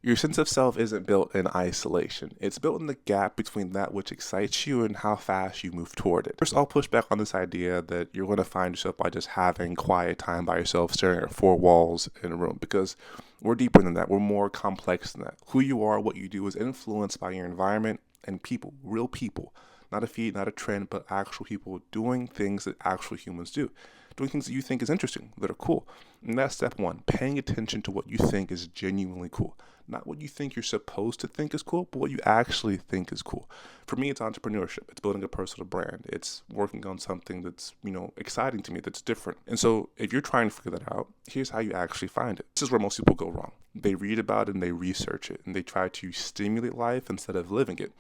Your sense of self isn't built in isolation. It's built in the gap between that which excites you and how fast you move toward it. First, I'll push back on this idea that you're going to find yourself by just having quiet time by yourself, staring at four walls in a room, because we're deeper than that. We're more complex than that. Who you are, what you do is influenced by your environment and people, real people. Not a feed, not a trend, but actual people doing things that actual humans do. Doing things that you think is interesting, that are cool. And that's step one, paying attention to what you think is genuinely cool. Not what you think you're supposed to think is cool, but what you actually think is cool. For me, it's entrepreneurship. It's building a personal brand. It's working on something that's, exciting to me, that's different. And so if you're trying to figure that out, here's how you actually find it. This is where most people go wrong. They read about it and they research it and they try to stimulate life instead of living it.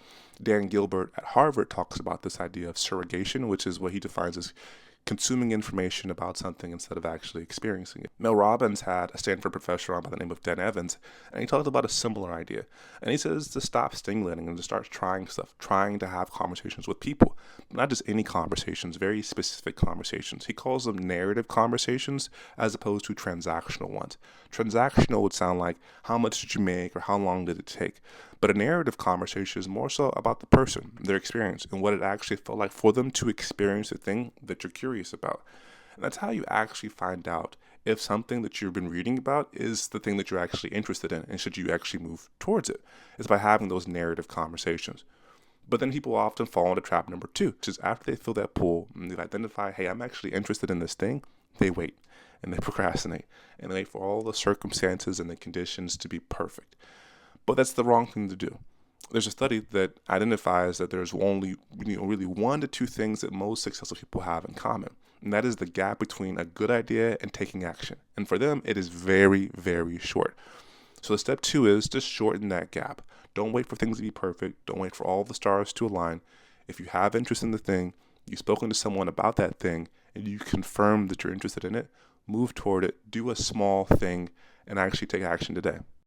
Dan Gilbert at Harvard talks about this idea of surrogation, which is what he defines as consuming information about something instead of actually experiencing it. Mel Robbins had a Stanford professor on by the name of Dan Evans, and he talked about a similar idea. And he says to stop stimulating and to start trying stuff, trying to have conversations with people. Not just any conversations, very specific conversations. He calls them narrative conversations as opposed to transactional ones. Transactional would sound like how much did you make or how long did it take? But a narrative conversation is more so about the person, their experience, and what it actually felt like for them to experience the thing that you're curious about. And that's how you actually find out if something that you've been reading about is the thing that you're actually interested in, and should you actually move towards it. It's by having those narrative conversations. But then people often fall into trap number two, which is after they feel that pull and they've identified, hey, I'm actually interested in this thing, they wait and they procrastinate and they wait for all the circumstances and the conditions to be perfect. But that's the wrong thing to do. There's a study that identifies that there's only really one to two things that most successful people have in common. And that is the gap between a good idea and taking action. And for them, it is very, very short. So the step two is just shorten that gap. Don't wait for things to be perfect. Don't wait for all the stars to align. If you have interest in the thing, you've spoken to someone about that thing, and you confirm that you're interested in it, move toward it, do a small thing, and actually take action today.